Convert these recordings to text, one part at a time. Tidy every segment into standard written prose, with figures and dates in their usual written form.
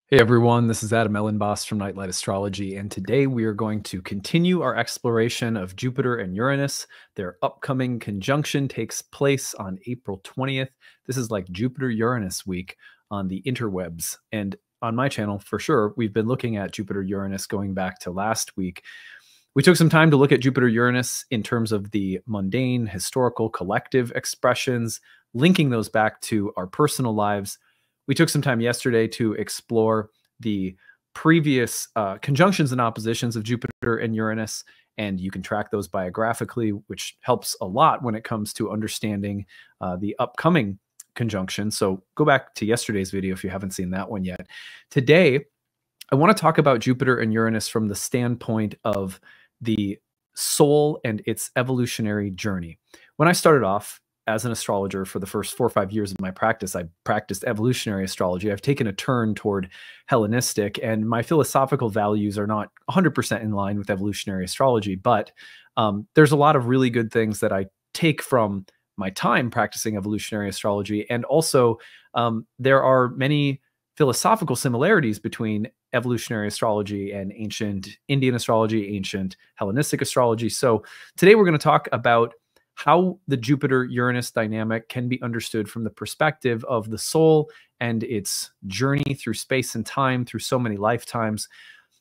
Hey everyone, this is Elenbaas from Nightlight Astrology, and today we are going to continue our exploration of Jupiter and Uranus. Their upcoming conjunction takes place on April 20th. This is like Jupiter-Uranus week on the interwebs, and on my channel, for sure, we've been looking at Jupiter-Uranus going back to last week. We took some time to look at Jupiter-Uranus in terms of the mundane, historical, collective expressions, linking those back to our personal lives. We took some time yesterday to explore the previous conjunctions and oppositions of Jupiter and Uranus, and you can track those biographically, which helps a lot when it comes to understanding the upcoming conjunction. So go back to yesterday's video if you haven't seen that one yet. Today, I want to talk about Jupiter and Uranus from the standpoint of the soul and its evolutionary journey. When I started off as an astrologer for the first 4 or 5 years of my practice, I practiced evolutionary astrology. I've taken a turn toward Hellenistic, and my philosophical values are not 100% in line with evolutionary astrology, but there's a lot of really good things that I take from my time practicing evolutionary astrology. And also, there are many philosophical similarities between evolutionary astrology and ancient Indian astrology, ancient Hellenistic astrology. So today we're going to talk about how the Jupiter-Uranus dynamic can be understood from the perspective of the soul and its journey through space and time, through so many lifetimes,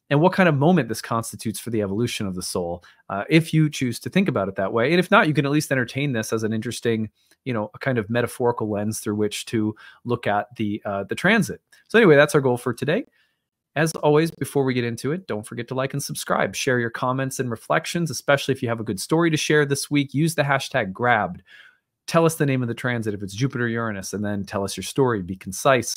and what kind of moment this constitutes for the evolution of the soul, if you choose to think about it that way. And if not, you can at least entertain this as an interesting, a kind of metaphorical lens through which to look at the transit. So anyway, that's our goal for today. As always, before we get into it, don't forget to like and subscribe. Share your comments and reflections, especially if you have a good story to share this week. Use the hashtag grabbed. Tell us the name of the transit if it's Jupiter-Uranus, and then tell us your story. Be concise.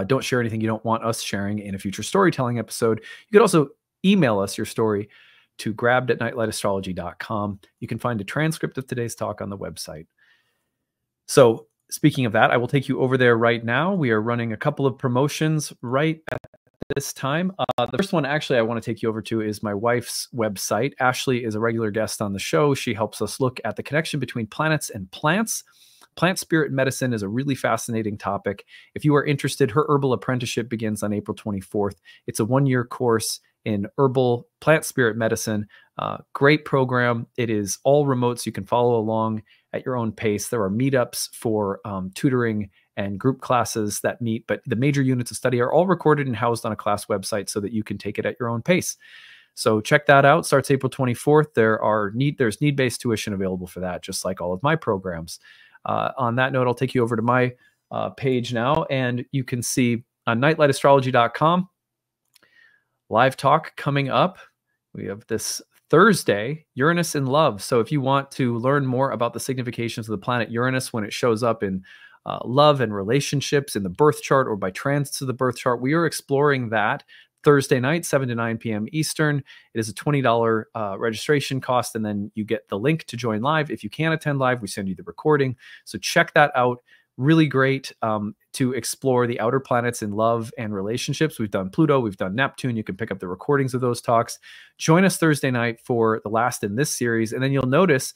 Don't share anything you don't want us sharing in a future storytelling episode. You could also email us your story to grabbed@nightlightastrology.com. You can find a transcript of today's talk on the website. So speaking of that, I will take you over there right now. We are running a couple of promotions right at this time. The first one actually I want to take you over to is my wife's website. Ashley is a regular guest on the show. She helps us look at the connection between planets and plants. Plant spirit medicine is a really fascinating topic. If you are interested, her herbal apprenticeship begins on April 24th. It's a 1-year course in herbal plant spirit medicine. Great program. It is all remote, so you can follow along at your own pace. There are meetups for tutoring and group classes that meet, but the major units of study are all recorded and housed on a class website so that you can take it at your own pace. So check that out. Starts April 24th. There's need-based tuition available for that, just like all of my programs. On that note, I'll take you over to my page now, and you can see on nightlightastrology.com, live talk coming up. We have this Thursday, Uranus in love. So if you want to learn more about the significations of the planet Uranus when it shows up in love and relationships in the birth chart or by transits of the birth chart, we are exploring that Thursday night, 7 to 9 p.m. Eastern. It is a $20 registration cost, and then you get the link to join live. If you can't attend live, we send you the recording. So check that out. Really great to explore the outer planets in love and relationships. We've done Pluto, we've done Neptune. You can pick up the recordings of those talks. Join us Thursday night for the last in this series, and then you'll notice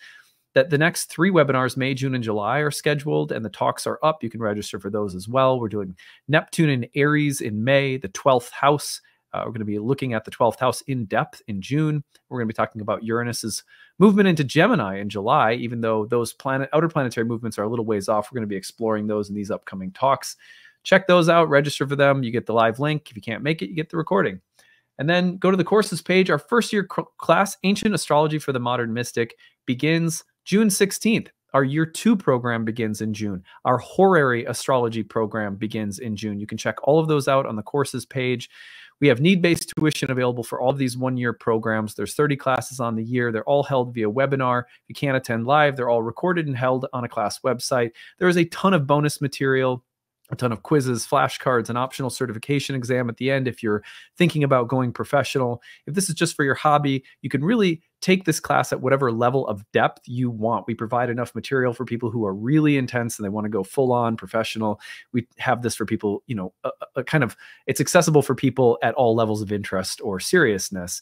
that the next 3 webinars, May, June, and July, are scheduled, and the talks are up. You can register for those as well. We're doing Neptune and Aries in May, the 12th house. We're going to be looking at the 12th house in depth in June. We're going to be talking about Uranus's movement into Gemini in July, even though those outer planetary movements are a little ways off. We're going to be exploring those in these upcoming talks. Check those out, register for them. You get the live link. If you can't make it, you get the recording. And then go to the courses page. Our first year class, Ancient Astrology for the Modern Mystic, begins June 16th. Our year 2 program begins in June. Our horary astrology program begins in June. You can check all of those out on the courses page. We have need-based tuition available for all of these 1-year programs. There's 30 classes on the year. They're all held via webinar. If you can't attend live, they're all recorded and held on a class website. There is a ton of bonus material, a ton of quizzes, flashcards, an optional certification exam at the end if you're thinking about going professional. If this is just for your hobby, you can really take this class at whatever level of depth you want. We provide enough material for people who are really intense and they want to go full on professional. We have this for people, it's accessible for people at all levels of interest or seriousness.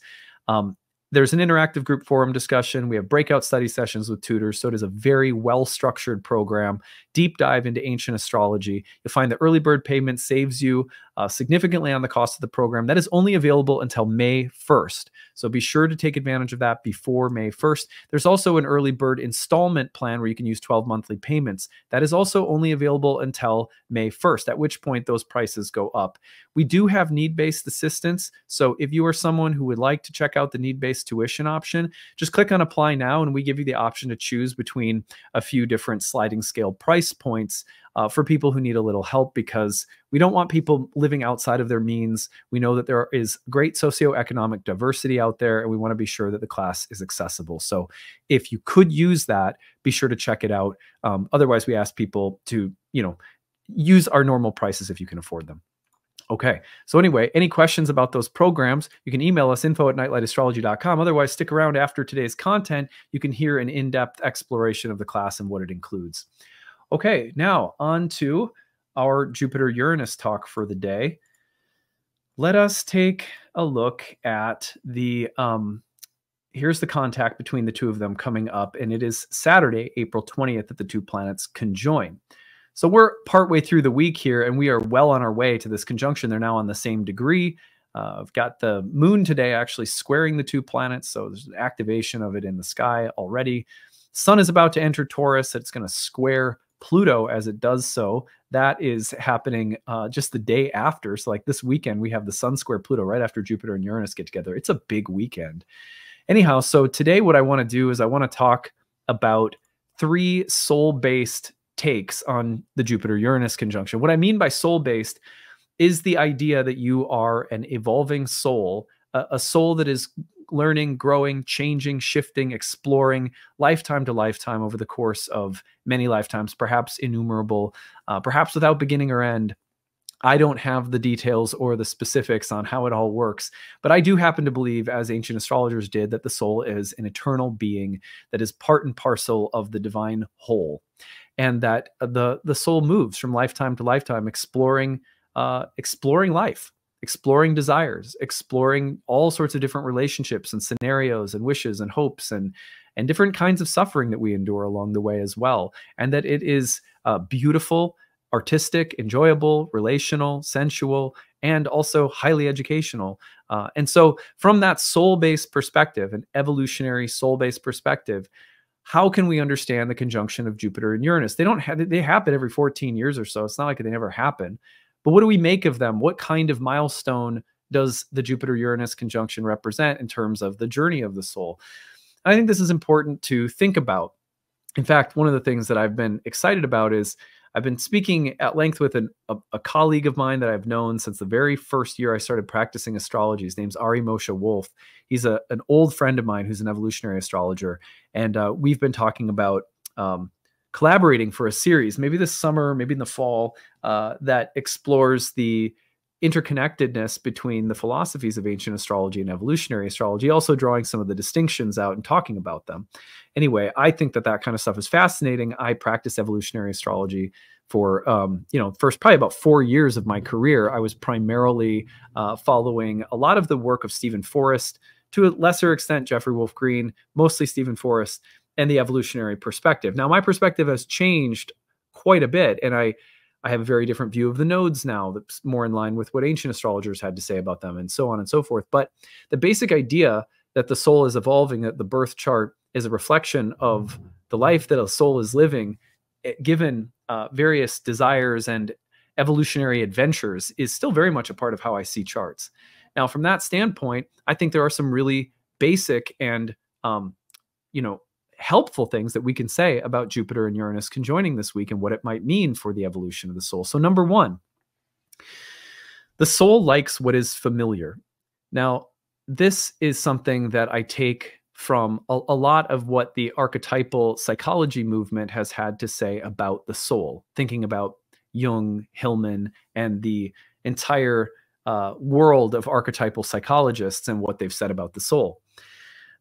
There's an interactive group forum discussion. We have breakout study sessions with tutors. So it is a very well-structured program, deep dive into ancient astrology. You'll find the early bird payment saves you significantly on the cost of the program. That is only available until May 1st. So be sure to take advantage of that before May 1st. There's also an early bird installment plan where you can use 12 monthly payments. That is also only available until May 1st, at which point those prices go up. We do have need-based assistance. So if you are someone who would like to check out the need-based tuition option, just click on apply now and we give you the option to choose between a few different sliding scale price points for people who need a little help, because we don't want people living outside of their means. We know that there is great socioeconomic diversity out there, and we want to be sure that the class is accessible. So if you could use that, be sure to check it out. Otherwise, we ask people to, use our normal prices if you can afford them. Okay, so anyway, any questions about those programs, you can email us info@nightlightastrology.com. Otherwise, stick around after today's content. You can hear an in-depth exploration of the class and what it includes. Okay, now on to our Jupiter-Uranus talk for the day. Let us take a look at the, here's the contact between the two of them coming up, and it is Saturday, April 20th, that the two planets conjoin. So we're partway through the week here, and we are well on our way to this conjunction. They're now on the same degree. I've got the moon today actually squaring the two planets, so there's an activation of it in the sky already. Sun is about to enter Taurus. It's going to square Pluto as it does so. That is happening just the day after. So like this weekend, we have the Sun square Pluto right after Jupiter and Uranus get together. It's a big weekend. Anyhow, so today what I want to do is I want to talk about 3 soul-based takes on the Jupiter-Uranus conjunction. What I mean by soul-based is the idea that you are an evolving soul, a soul that is learning, growing, changing, shifting, exploring, lifetime to lifetime over the course of many lifetimes, perhaps innumerable, perhaps without beginning or end. I don't have the details or the specifics on how it all works, but I do happen to believe, as ancient astrologers did, that the soul is an eternal being that is part and parcel of the divine whole, and that the soul moves from lifetime to lifetime, exploring life, exploring desires, exploring all sorts of different relationships and scenarios and wishes and hopes and different kinds of suffering that we endure along the way as well. And that it is beautiful, artistic, enjoyable, relational, sensual, and also highly educational. And so from that soul-based perspective, an evolutionary soul-based perspective, how can we understand the conjunction of Jupiter and Uranus? They happen every 14 years or so. It's not like they never happen. But what do we make of them? What kind of milestone does the Jupiter-Uranus conjunction represent in terms of the journey of the soul? I think this is important to think about. In fact, one of the things that I've been excited about is I've been speaking at length with a colleague of mine that I've known since the very first year I started practicing astrology. His name's Ari Moshe Wolf. He's an old friend of mine who's an evolutionary astrologer. And we've been talking about collaborating for a series, maybe this summer, maybe in the fall, that explores the interconnectedness between the philosophies of ancient astrology and evolutionary astrology, also drawing some of the distinctions out and talking about them. Anyway, I think that kind of stuff is fascinating. I practiced evolutionary astrology for, first probably about 4 years of my career. I was primarily following a lot of the work of Stephen Forrest, to a lesser extent, Jeffrey Wolf Green, mostly Stephen Forrest, and the evolutionary perspective. Now, my perspective has changed quite a bit, and I have a very different view of the nodes now that's more in line with what ancient astrologers had to say about them, and so on and so forth. But the basic idea that the soul is evolving, that the birth chart is a reflection of the life that a soul is living, given various desires and evolutionary adventures, is still very much a part of how I see charts. Now, from that standpoint, I think there are some really basic and helpful things that we can say about Jupiter and Uranus conjoining this week and what it might mean for the evolution of the soul. So number one, the soul likes what is familiar. Now, this is something that I take from a lot of what the archetypal psychology movement has had to say about the soul, thinking about Jung, Hillman, and the entire world of archetypal psychologists and what they've said about the soul.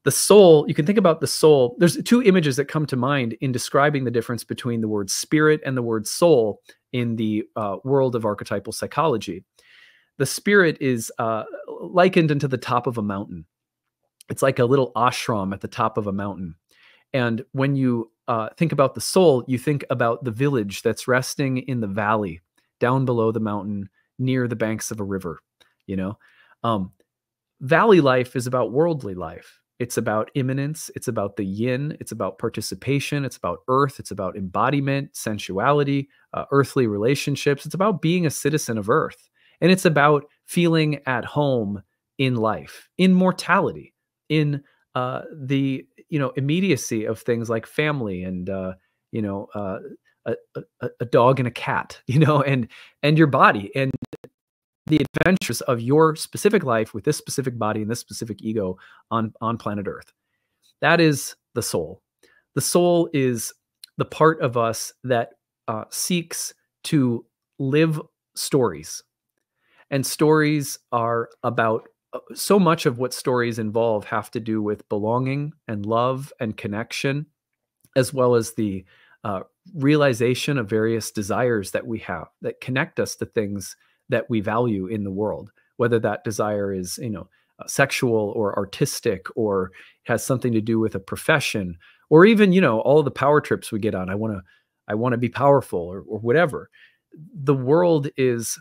The soul, you can think about the soul. There's 2 images that come to mind in describing the difference between the word spirit and the word soul in the world of archetypal psychology. The spirit is likened into the top of a mountain. It's like a little ashram at the top of a mountain. And when you think about the soul, you think about the village that's resting in the valley down below the mountain, near the banks of a river, you know? Valley life is about worldly life. It's about immanence. It's about the yin. It's about participation. It's about earth. It's about embodiment, sensuality, earthly relationships. It's about being a citizen of earth. And it's about feeling at home in life, in mortality, in the immediacy of things like family and a, a dog and a cat, and your body and the adventures of your specific life with this specific body and this specific ego on planet Earth. That is the soul. The soul is the part of us that seeks to live stories. And stories are about so much of what stories involve have to do with belonging and love and connection, as well as the realization of various desires that we have that connect us to things that we value in the world, whether that desire is, sexual or artistic or has something to do with a profession, or even, all of the power trips we get on. I want to be powerful or whatever. The world is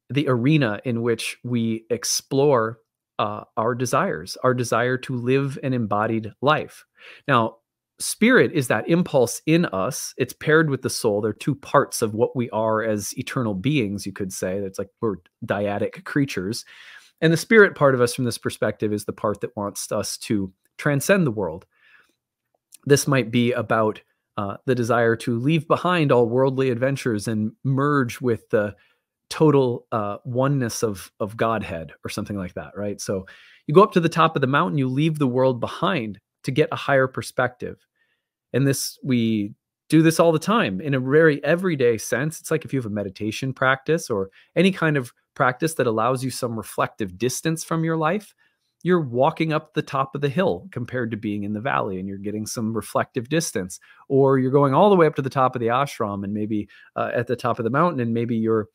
the arena in which we explore our desires, our desire to live an embodied life. Now, spirit is that impulse in us. It's paired with the soul. They're two parts of what we are as eternal beings, you could say. It's like we're dyadic creatures. And the spirit part of us from this perspective is the part that wants us to transcend the world. This might be about the desire to leave behind all worldly adventures and merge with the total oneness of Godhead or something like that, right? So you go up to the top of the mountain, you leave the world behind to get a higher perspective. And we do this all the time in a very everyday sense. It's like if you have a meditation practice or any kind of practice that allows you some reflective distance from your life, you're walking up the top of the hill compared to being in the valley, and you're getting some reflective distance. Or you're going all the way up to the top of the ashram and maybe at the top of the mountain, and maybe you're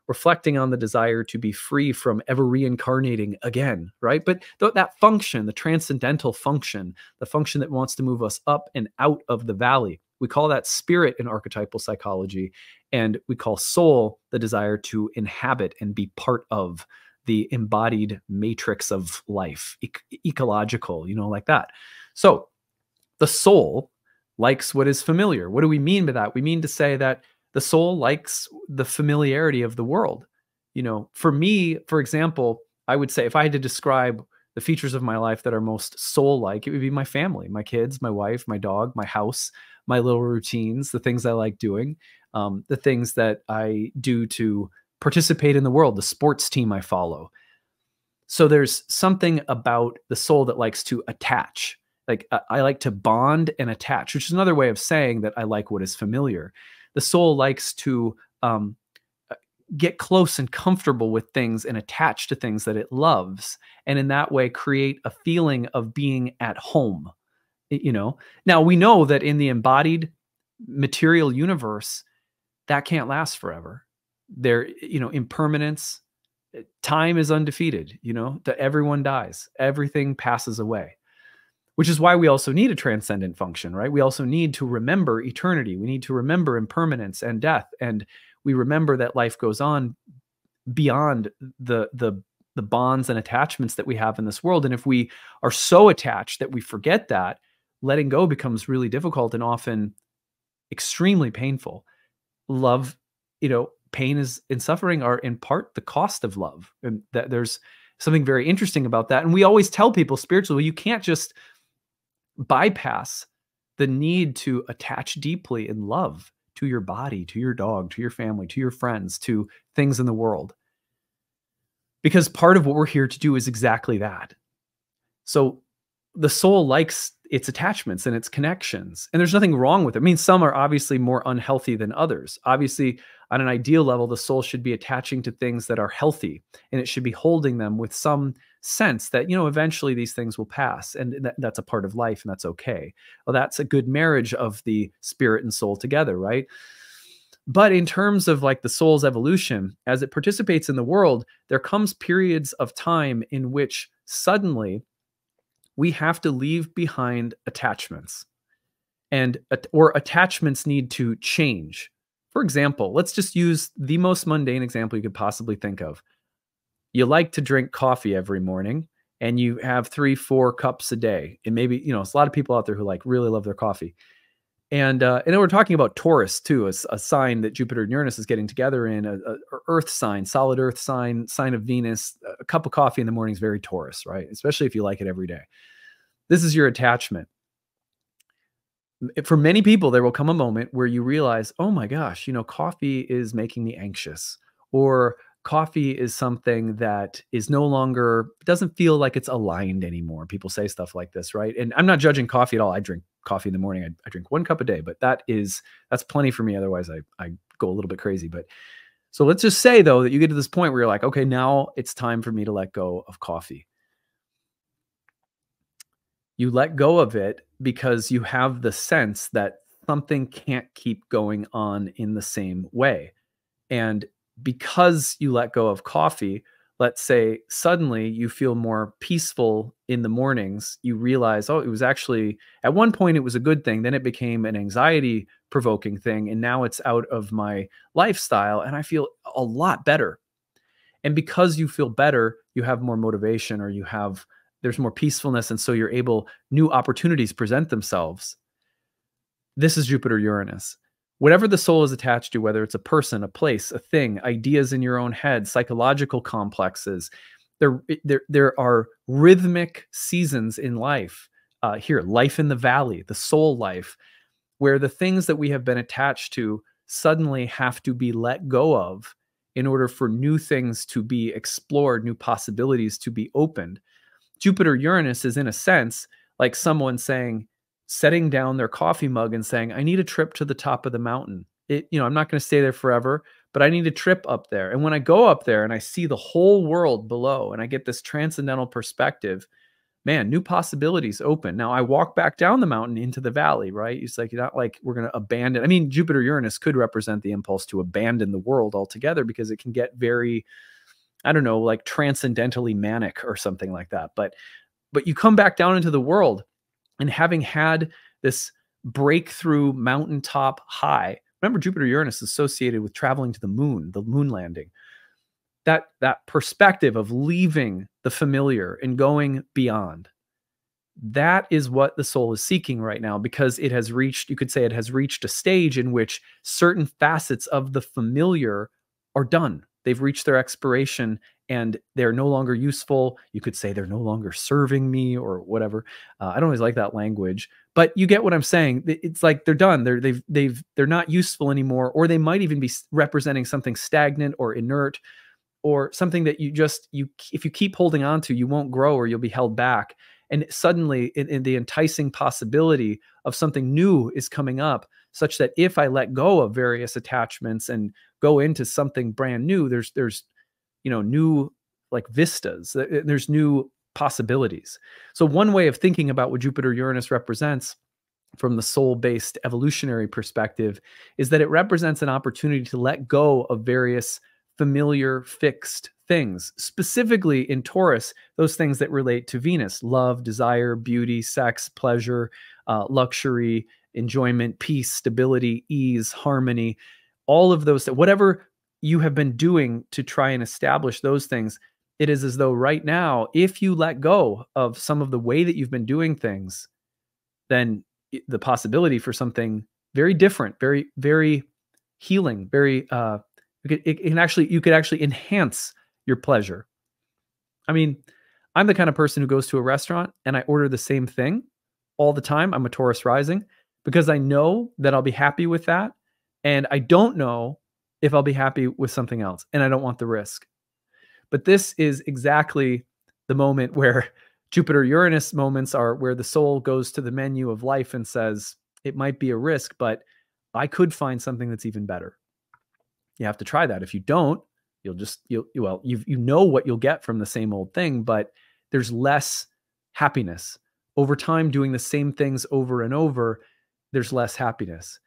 reflecting on the desire to be free from ever reincarnating again, right? But that function, the transcendental function, the function that wants to move us up and out of the valley, we call that spirit in archetypal psychology. And we call soul the desire to inhabit and be part of the embodied matrix of life, ecological, like that. So the soul likes what is familiar. What do we mean by that? We mean to say that the soul likes the familiarity of the world. For me, for example, I would say if I had to describe the features of my life that are most soul-like, it would be my family, my kids, my wife, my dog, my house, my little routines, the things I like doing, the things that I do to participate in the world, the sports team I follow. So there's something about the soul that likes to attach. Like I like to bond and attach, which is another way of saying that I like what is familiar. The soul likes to get close and comfortable with things and attach to things that it loves. And in that way, create a feeling of being at home. Now we know that in the embodied material universe, that can't last forever. Impermanence, time is undefeated, that everyone dies, everything passes away. Which is why we also need a transcendent function, right? We also need to remember eternity. We need to remember impermanence and death. And we remember that life goes on beyond the bonds and attachments that we have in this world. And if we are so attached that we forget that, letting go becomes really difficult and often extremely painful. Love, pain and suffering are in part the cost of love. And that there's something very interesting about that. And we always tell people spiritually, you can't just bypass the need to attach deeply in love to your body, to your dog, to your family, to your friends, to things in the world. Because part of what we're here to do is exactly that. So the soul likes its attachments and its connections, and there's nothing wrong with it. I mean, some are obviously more unhealthy than others. Obviously, on an ideal level, the soul should be attaching to things that are healthy, and it should be holding them with some sense that, eventually these things will pass, and that's a part of life, and that's okay. Well, that's a good marriage of the spirit and soul together, right? But in terms of like the soul's evolution, as it participates in the world, there comes periods of time in which suddenly we have to leave behind attachments, or attachments need to change For example, let's just use the most mundane example you could possibly think of. You like to drink coffee every morning and you have 3, 4 cups a day. And maybe, there's a lot of people out there who like really love their coffee. And then we're talking about Taurus too, a sign that Jupiter and Uranus is getting together in, a Earth sign, solid Earth sign of Venus. A cup of coffee in the morning is very Taurus, right? Especially if you like it every day. This is your attachment. For many people, there will come a moment where you realize, oh my gosh, coffee is making me anxious, or coffee is something that is no longer, doesn't feel like it's aligned anymore. People say stuff like this, right? And I'm not judging coffee at all. I drink coffee in the morning. I drink 1 cup a day, but that's plenty for me. Otherwise I go a little bit crazy. But so let's just say though, that you get to this point where you're like, okay, now it's time for me to let go of coffee. You let go of it because you have the sense that something can't keep going on in the same way. And because you let go of coffee, let's say suddenly you feel more peaceful in the mornings. You realize, oh, it was actually, at one point it was a good thing. Then it became an anxiety provoking thing. And now it's out of my lifestyle and I feel a lot better. And because you feel better, you have more motivation, or there's more peacefulness. And so new opportunities present themselves. This is Jupiter-Uranus. Whatever the soul is attached to, whether it's a person, a place, a thing, ideas in your own head, psychological complexes, there are rhythmic seasons in life. Here, life in the valley, the soul life, where the things that we have been attached to suddenly have to be let go of in order for new things to be explored, new possibilities to be opened. Jupiter-Uranus is, in a sense, like someone setting down their coffee mug and saying, I need a trip to the top of the mountain. I'm not going to stay there forever, but I need a trip up there. And when I go up there and I see the whole world below and I get this transcendental perspective, man, new possibilities open. Now I walk back down the mountain into the valley, right? It's like, not like we're going to abandon. I mean, Jupiter-Uranus could represent the impulse to abandon the world altogether, because it can get very, I don't know, like transcendentally manic or something like that. But you come back down into the world, and having had this breakthrough mountaintop high, remember Jupiter-Uranus is associated with traveling to the moon landing. That perspective of leaving the familiar and going beyond, that is what the soul is seeking right now, because it has reached, you could say it has reached a stage in which certain facets of the familiar are done. They've reached their expiration and they're no longer useful. You could say they're no longer serving me or whatever. I don't always like that language, but you get what I'm saying. It's like they're done. They're not useful anymore, or they might even be representing something stagnant or inert, or something that if you keep holding on to, you won't grow, or you'll be held back. And suddenly in the enticing possibility of something new is coming up, such that if I let go of various attachments and go into something brand new, there's new like vistas, there's new possibilities. So one way of thinking about what Jupiter-Uranus represents from the soul-based evolutionary perspective is that it represents an opportunity to let go of various familiar, fixed things, specifically in Taurus, those things that relate to Venus: love, desire, beauty, sex, pleasure, luxury, enjoyment, peace, stability, ease, harmony, all of those, whatever you have been doing to try and establish those things. It is as though right now, if you let go of some of the way that you've been doing things, then the possibility for something very different, very, very healing, very, you could actually enhance your pleasure. I mean, I'm the kind of person who goes to a restaurant and I order the same thing all the time. I'm a Taurus rising, because I know that I'll be happy with that. And I don't know if I'll be happy with something else, and I don't want the risk. But this is exactly the moment where Jupiter-Uranus moments are, where the soul goes to the menu of life and says, it might be a risk, but I could find something that's even better. You have to try that. If you don't, you know what you'll get from the same old thing, but there's less happiness. Over time, doing the same things over and over, there's less happiness.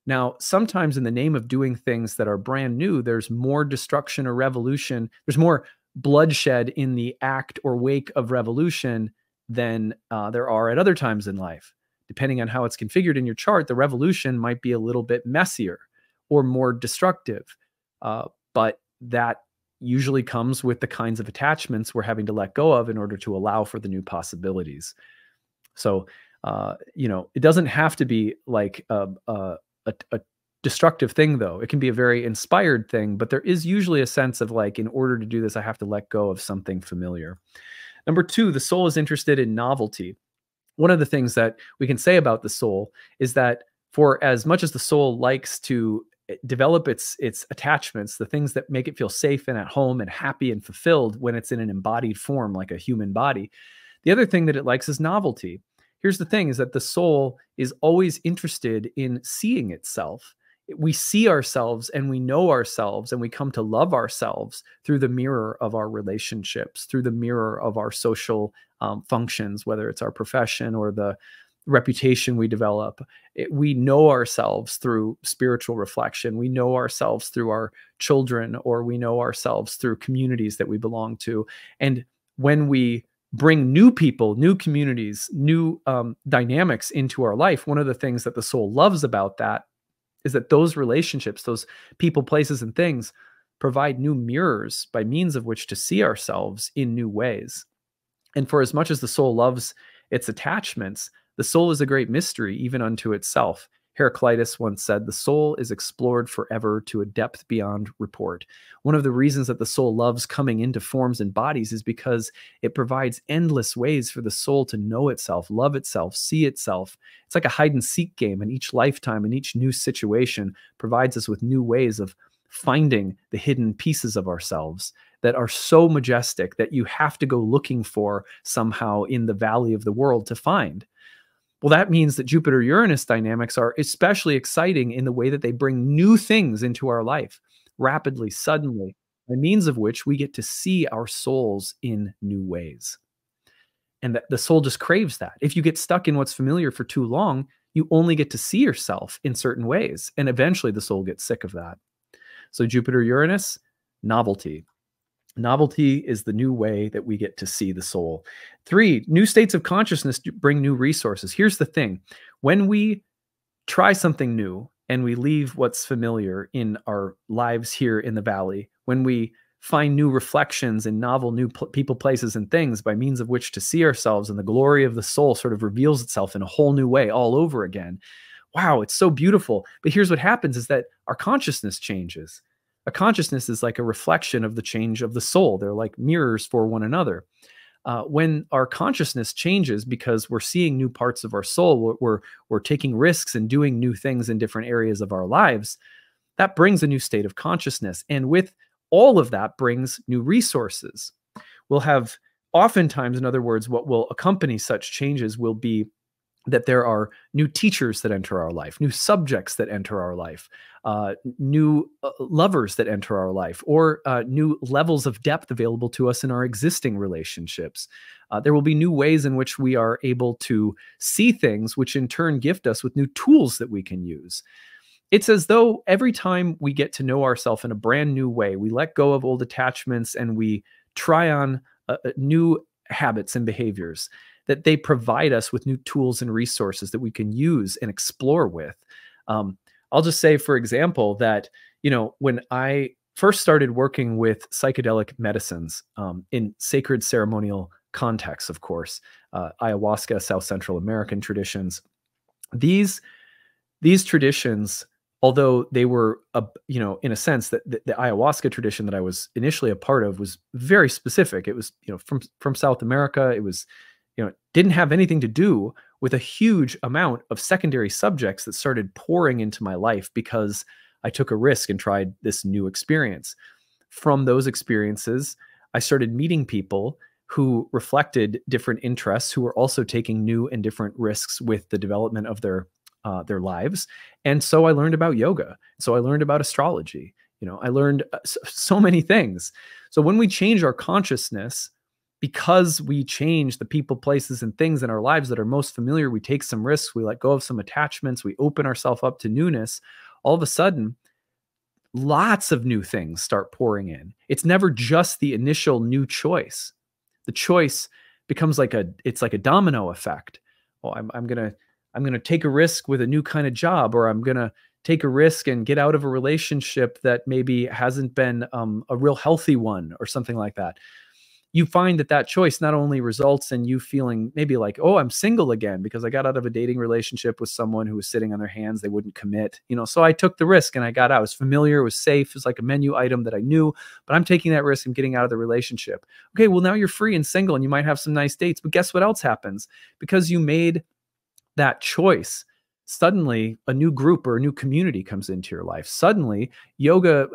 Now, sometimes in the name of doing things that are brand new, there's more destruction or revolution. There's more bloodshed in the act or wake of revolution than there are at other times in life. Depending on how it's configured in your chart, the revolution might be a little bit messier, or more destructive. But that usually comes with the kinds of attachments we're having to let go of in order to allow for the new possibilities. So, it doesn't have to be like a destructive thing, though. It can be a very inspired thing, but there is usually a sense of like, in order to do this, I have to let go of something familiar. Number two, the soul is interested in novelty. One of the things that we can say about the soul is that for as much as the soul likes to develop its attachments, the things that make it feel safe and at home and happy and fulfilled when it's in an embodied form like a human body, the other thing that it likes is novelty. Here's the thing, is that the soul is always interested in seeing itself. We see ourselves and we know ourselves, and we come to love ourselves through the mirror of our relationships, through the mirror of our social functions, whether it's our profession or the reputation we develop. We know ourselves through spiritual reflection. We know ourselves through our children, or we know ourselves through communities that we belong to. And when we bring new people, new communities, new dynamics into our life, one of the things that the soul loves about that is that those relationships, those people, places, and things provide new mirrors by means of which to see ourselves in new ways. And for as much as the soul loves its attachments, the soul is a great mystery even unto itself. Heraclitus once said, "The soul is explored forever to a depth beyond report." One of the reasons that the soul loves coming into forms and bodies is because it provides endless ways for the soul to know itself, love itself, see itself. It's like a hide and seek game, and each lifetime and each new situation provides us with new ways of finding the hidden pieces of ourselves that are so majestic that you have to go looking for somehow in the valley of the world to find. Well, that means that Jupiter-Uranus dynamics are especially exciting in the way that they bring new things into our life rapidly, suddenly, by means of which we get to see our souls in new ways. And that the soul just craves that. If you get stuck in what's familiar for too long, you only get to see yourself in certain ways. And eventually the soul gets sick of that. So Jupiter-Uranus, novelty. Novelty is the new way that we get to see the soul. 3, new states of consciousness bring new resources. Here's the thing. When we try something new and we leave what's familiar in our lives here in the valley, when we find new reflections in novel, new people, places, and things by means of which to see ourselves, and the glory of the soul sort of reveals itself in a whole new way all over again. Wow, it's so beautiful. But here's what happens is that our consciousness changes. A consciousness is like a reflection of the change of the soul. They're like mirrors for one another. When our consciousness changes because we're seeing new parts of our soul, we're taking risks and doing new things in different areas of our lives, that brings a new state of consciousness. And with all of that brings new resources. We'll have, oftentimes, in other words, what will accompany such changes will be that there are new teachers that enter our life, new subjects that enter our life, new lovers that enter our life, or new levels of depth available to us in our existing relationships. There will be new ways in which we are able to see things, which in turn gift us with new tools that we can use. It's as though every time we get to know ourselves in a brand new way, we let go of old attachments and we try on new habits and behaviors, that they provide us with new tools and resources that we can use and explore with. I'll just say, for example, that, when I first started working with psychedelic medicines in sacred ceremonial contexts, of course, ayahuasca, South Central American traditions, these traditions, although they were, in a sense, that the ayahuasca tradition that I was initially a part of was very specific. It was, from South America. It was, didn't have anything to do with a huge amount of secondary subjects that started pouring into my life because I took a risk and tried this new experience. From those experiences, I started meeting people who reflected different interests, who were also taking new and different risks with the development of their lives. And so I learned about yoga. So I learned about astrology. I learned so many things. So when we change our consciousness, because we change the people, places, and things in our lives that are most familiar, we take some risks, we let go of some attachments, we open ourselves up to newness, all of a sudden, lots of new things start pouring in. It's never just the initial new choice. The choice becomes it's like a domino effect. Oh, I'm gonna take a risk with a new kind of job, or I'm gonna take a risk and get out of a relationship that maybe hasn't been a real healthy one or something like that, you find that that choice not only results in you feeling maybe like, oh, I'm single again because I got out of a dating relationship with someone who was sitting on their hands, they wouldn't commit, so I took the risk and I got out. It was familiar, it was safe, it was like a menu item that I knew, but I'm taking that risk and getting out of the relationship. Okay, well, now you're free and single and you might have some nice dates, but guess what else happens? Because you made that choice, suddenly a new group or a new community comes into your life. Suddenly yoga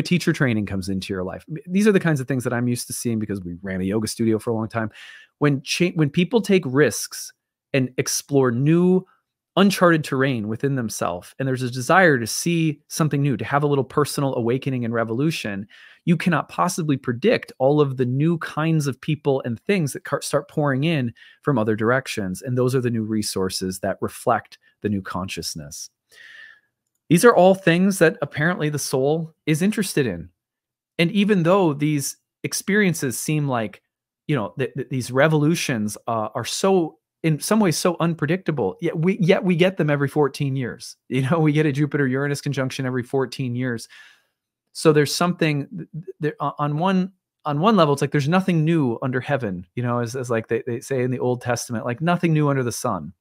teacher training comes into your life. These are the kinds of things that I'm used to seeing because we ran a yoga studio for a long time. When people take risks and explore new uncharted terrain within themselves, and there's a desire to see something new, to have a little personal awakening and revolution, you cannot possibly predict all of the new kinds of people and things that start pouring in from other directions. And those are the new resources that reflect the new consciousness. These are all things that apparently the soul is interested in. And even though these experiences seem like, these revolutions are so, in some ways, so unpredictable, yet we get them every 14 years. We get a Jupiter-Uranus conjunction every 14 years. So there's something there on one level. It's like there's nothing new under heaven, as like they say in the Old Testament, like nothing new under the sun.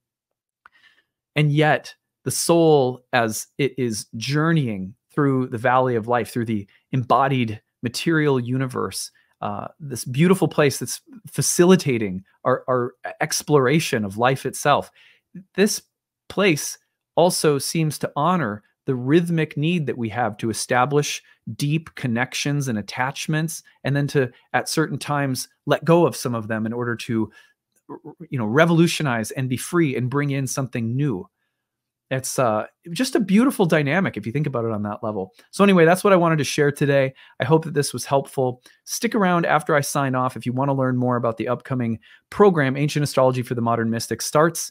And yet the soul, as it is journeying through the valley of life, through the embodied material universe, this beautiful place that's facilitating our exploration of life itself, this place also seems to honor the rhythmic need that we have to establish deep connections and attachments, and then to, at certain times, let go of some of them in order to, revolutionize and be free and bring in something new. It's just a beautiful dynamic if you think about it on that level. So anyway, that's what I wanted to share today. I hope that this was helpful. Stick around after I sign off if you want to learn more about the upcoming program. Ancient Astrology for the Modern Mystic starts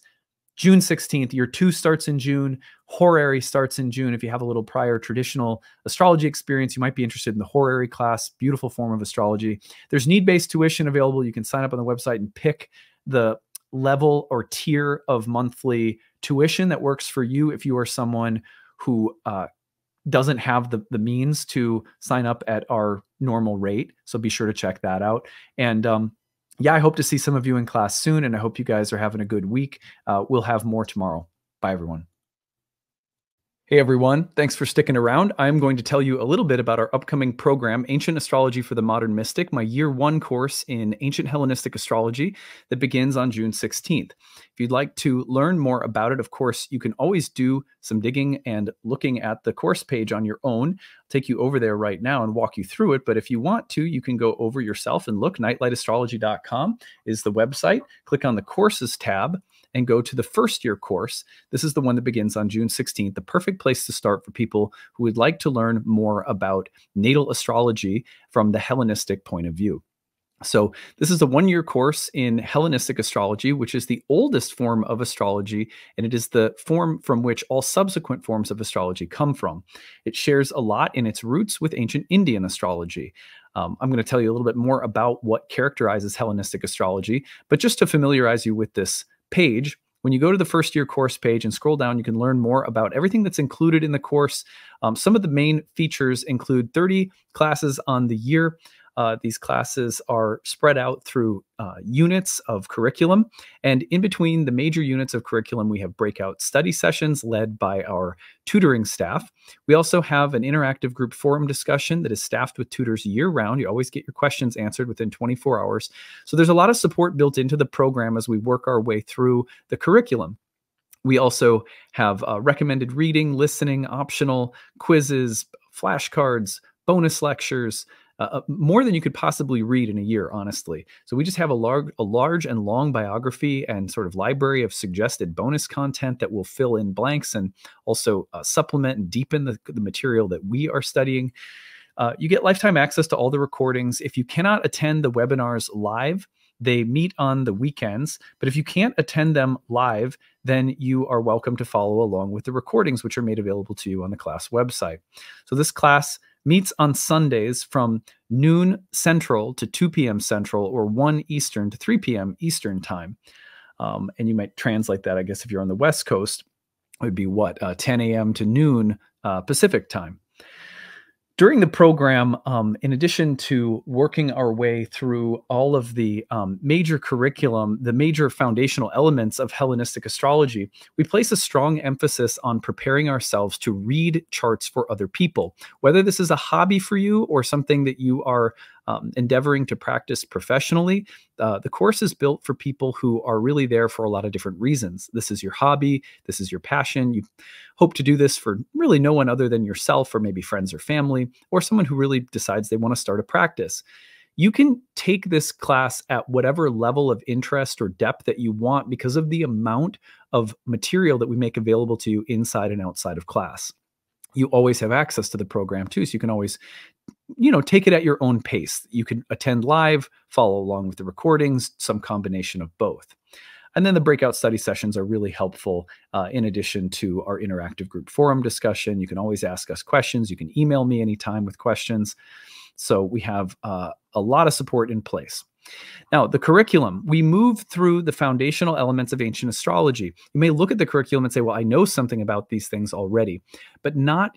June 16th. Year 2 starts in June. Horary starts in June. If you have a little prior traditional astrology experience, you might be interested in the horary class. Beautiful form of astrology. There's need-based tuition available. You can sign up on the website and pick the level or tier of monthly tuition that works for you if you are someone who doesn't have the means to sign up at our normal rate. So be sure to check that out. And yeah, I hope to see some of you in class soon, and I hope you guys are having a good week. We'll have more tomorrow. Bye, everyone. Hey everyone, thanks for sticking around. I'm going to tell you a little bit about our upcoming program, Ancient Astrology for the Modern Mystic, my year 1 course in ancient Hellenistic astrology that begins on June 16th. If you'd like to learn more about it, of course, you can always do some digging and looking at the course page on your own. I'll take you over there right now and walk you through it. But if you want to, you can go over yourself and look. nightlightastrology.com is the website. Click on the courses tab and go to the first year course. This is the one that begins on June 16th, the perfect place to start for people who would like to learn more about natal astrology from the Hellenistic point of view. So this is a 1-year course in Hellenistic astrology, which is the oldest form of astrology, and it is the form from which all subsequent forms of astrology come from. It shares a lot in its roots with ancient Indian astrology. I'm going to tell you a little bit more about what characterizes Hellenistic astrology, but just to familiarize you with this page, when you go to the first year course page and scroll down, you can learn more about everything that's included in the course. Some of the main features include 30 classes on the year. These classes are spread out through units of curriculum. And in between the major units of curriculum, we have breakout study sessions led by our tutoring staff. We also have an interactive group forum discussion that is staffed with tutors year-round. You always get your questions answered within 24 hours. So there's a lot of support built into the program as we work our way through the curriculum. We also have recommended reading, listening, optional quizzes, flashcards, bonus lectures, more than you could possibly read in a year, honestly. So we just have a large and long biography and sort of library of suggested bonus content that will fill in blanks and also supplement and deepen the material that we are studying. You get lifetime access to all the recordings. If you cannot attend the webinars live, they meet on the weekends, but if you can't attend them live, then you are welcome to follow along with the recordings, which are made available to you on the class website. So this class meets on Sundays from noon Central to 2 p.m. Central, or 1 Eastern to 3 p.m. Eastern time. And you might translate that, I guess, if you're on the West Coast. would be what, 10 a.m. to noon Pacific time. During the program, in addition to working our way through all of the major curriculum, the major foundational elements of Hellenistic astrology, we place a strong emphasis on preparing ourselves to read charts for other people. Whether this is a hobby for you or something that you are endeavoring to practice professionally, the course is built for people who are really there for a lot of different reasons. This is your hobby. This is your passion. You hope to do this for really no one other than yourself, or maybe friends or family, or someone who really decides they want to start a practice. You can take this class at whatever level of interest or depth that you want because of the amount of material that we make available to you inside and outside of class. You always have access to the program too, so you can always take it at your own pace. You can attend live, follow along with the recordings, some combination of both. And then the breakout study sessions are really helpful in addition to our interactive group forum discussion. You can always ask us questions. You can email me anytime with questions. So we have a lot of support in place. Now, the curriculum, we move through the foundational elements of ancient astrology. You may look at the curriculum and say, well, I know something about these things already, but not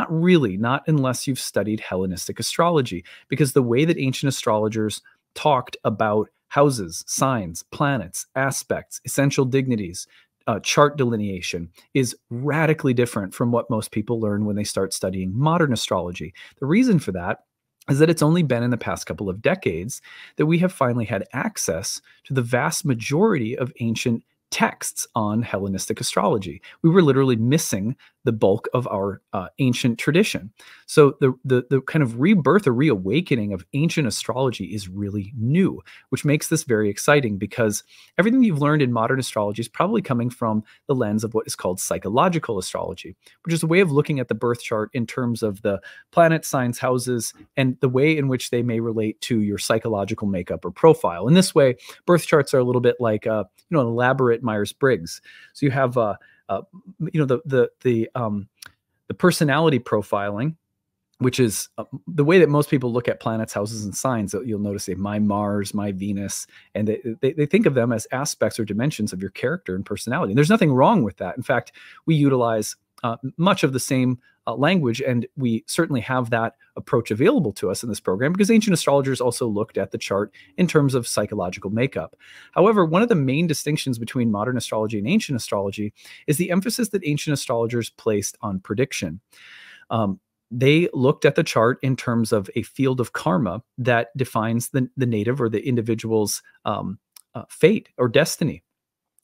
really, not unless you've studied Hellenistic astrology, because the way that ancient astrologers talked about houses, signs, planets, aspects, essential dignities, chart delineation is radically different from what most people learn when they start studying modern astrology. The reason for that is that it's only been in the past couple of decades that we have finally had access to the vast majority of ancient texts on Hellenistic astrology. We were literally missing the bulk of our ancient tradition. So the kind of rebirth or reawakening of ancient astrology is really new, which makes this very exciting because everything you've learned in modern astrology is probably coming from the lens of what is called psychological astrology, which is a way of looking at the birth chart in terms of the planet, signs, houses, and the way in which they may relate to your psychological makeup or profile. In this way, birth charts are a little bit like an elaborate Myers-Briggs. So you have the personality profiling, which is the way that most people look at planets, houses, and signs. So you'll notice my Mars, my Venus, and they think of them as aspects or dimensions of your character and personality. And there's nothing wrong with that. In fact, we utilize much of the same language, and we certainly have that approach available to us in this program because ancient astrologers also looked at the chart in terms of psychological makeup. However, one of the main distinctions between modern astrology and ancient astrology is the emphasis that ancient astrologers placed on prediction. They looked at the chart in terms of a field of karma that defines the native or the individual's fate or destiny.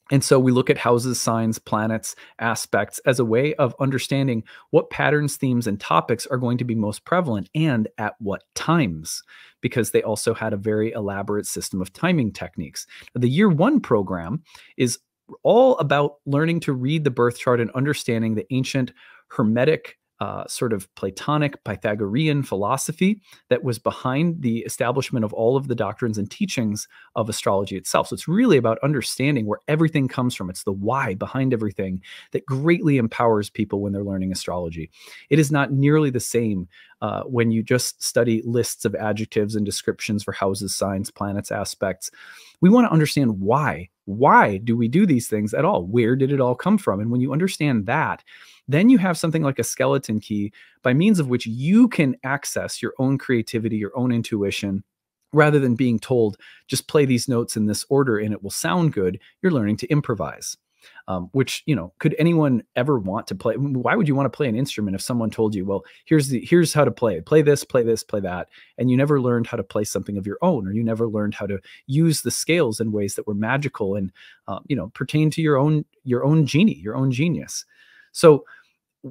And so we look at houses, signs, planets, aspects as a way of understanding what patterns, themes, and topics are going to be most prevalent and at what times, because they also had a very elaborate system of timing techniques. The year one program is all about learning to read the birth chart and understanding the ancient Hermetic sort of Platonic Pythagorean philosophy that was behind the establishment of all of the doctrines and teachings of astrology itself. So it's really about understanding where everything comes from. It's the why behind everything that greatly empowers people when they're learning astrology. It is not nearly the same when you just study lists of adjectives and descriptions for houses, signs, planets, aspects. We want to understand why. Why do we do these things at all? Where did it all come from? And when you understand that, then you have something like a skeleton key by means of which you can access your own creativity, your own intuition, rather than being told, just play these notes in this order and it will sound good. You're learning to improvise. Which, could anyone ever want to play? Why would you want to play an instrument if someone told you, well, here's how to play it. Play this, play that. And you never learned how to play something of your own, or you never learned how to use the scales in ways that were magical and, pertain to your own genie, your own genius. So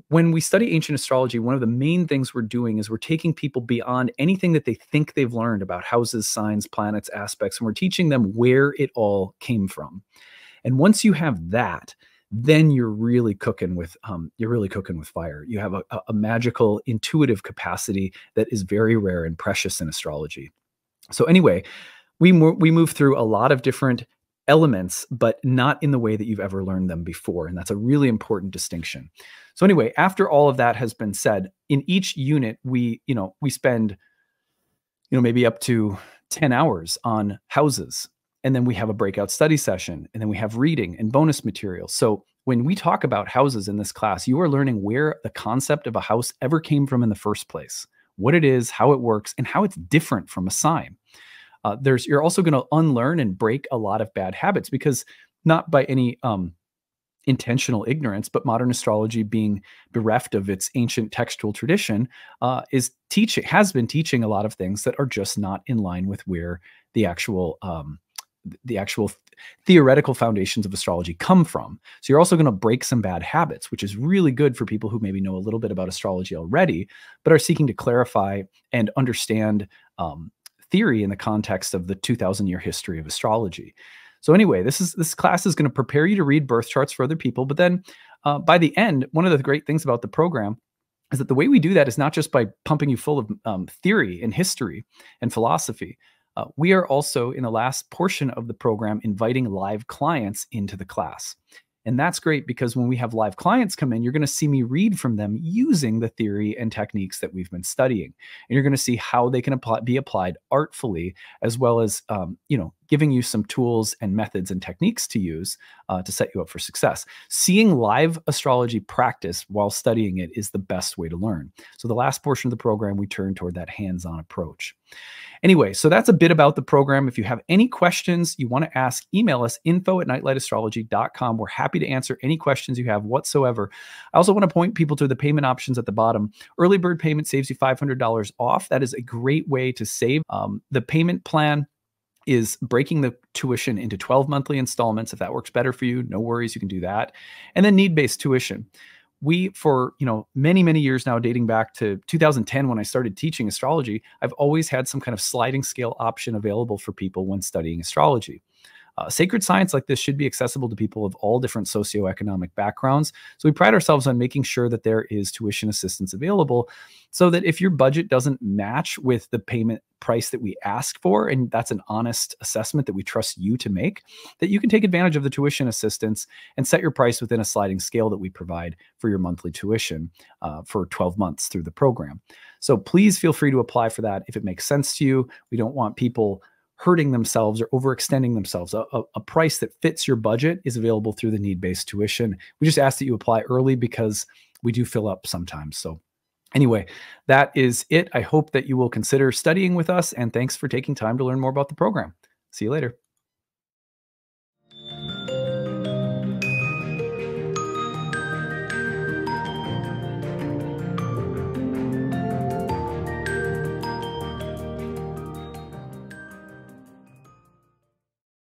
when we study ancient astrology, one of the main things we're doing is we're taking people beyond anything that they think they've learned about houses, signs, planets, aspects, and we're teaching them where it all came from. And once you have that, then you're really cooking with fire. You have a magical, intuitive capacity that is very rare and precious in astrology. So anyway, we move through a lot of different elements, but not in the way that you've ever learned them before. And that's a really important distinction. So anyway, after all of that has been said, in each unit, we spend, maybe up to 10 hours on houses. And then we have a breakout study session, and then we have reading and bonus material. So when we talk about houses in this class, you are learning where the concept of a house ever came from in the first place, what it is, how it works, and how it's different from a sign. You're also going to unlearn and break a lot of bad habits, because not by any intentional ignorance, but modern astrology, being bereft of its ancient textual tradition, has been teaching a lot of things that are just not in line with where the actual theoretical foundations of astrology come from. So you're also going to break some bad habits, which is really good for people who maybe know a little bit about astrology already, but are seeking to clarify and understand theory in the context of the 2,000-year history of astrology. So anyway, this class is going to prepare you to read birth charts for other people. But then by the end, one of the great things about the program is that the way we do that is not just by pumping you full of theory and history and philosophy. We are also, in the last portion of the program, inviting live clients into the class. And that's great, because when we have live clients come in, you're going to see me read from them using the theory and techniques that we've been studying. And you're going to see how they can be applied artfully, as well as, giving you some tools and methods and techniques to use to set you up for success. Seeing live astrology practice while studying it is the best way to learn. So the last portion of the program, we turn toward that hands-on approach. Anyway, so that's a bit about the program. If you have any questions you want to ask, email us, info@nightlightastrology.com. We're happy to answer any questions you have whatsoever. I also want to point people to the payment options at the bottom. Early bird payment saves you $500 off. That is a great way to save. The payment plan is breaking the tuition into 12 monthly installments. If that works better for you, no worries, you can do that. And then need-based tuition. We, for many, many years now, dating back to 2010 when I started teaching astrology, I've always had some kind of sliding scale option available for people when studying astrology. Sacred science like this should be accessible to people of all different socioeconomic backgrounds. So we pride ourselves on making sure that there is tuition assistance available, so that if your budget doesn't match with the payment price that we ask for, and that's an honest assessment that we trust you to make, that you can take advantage of the tuition assistance and set your price within a sliding scale that we provide for your monthly tuition for 12 months through the program. So please feel free to apply for that if it makes sense to you. We don't want people hurting themselves or overextending themselves. A price that fits your budget is available through the need-based tuition. We just ask that you apply early, because we do fill up sometimes. So anyway, that is it. I hope that you will consider studying with us, and thanks for taking time to learn more about the program. See you later.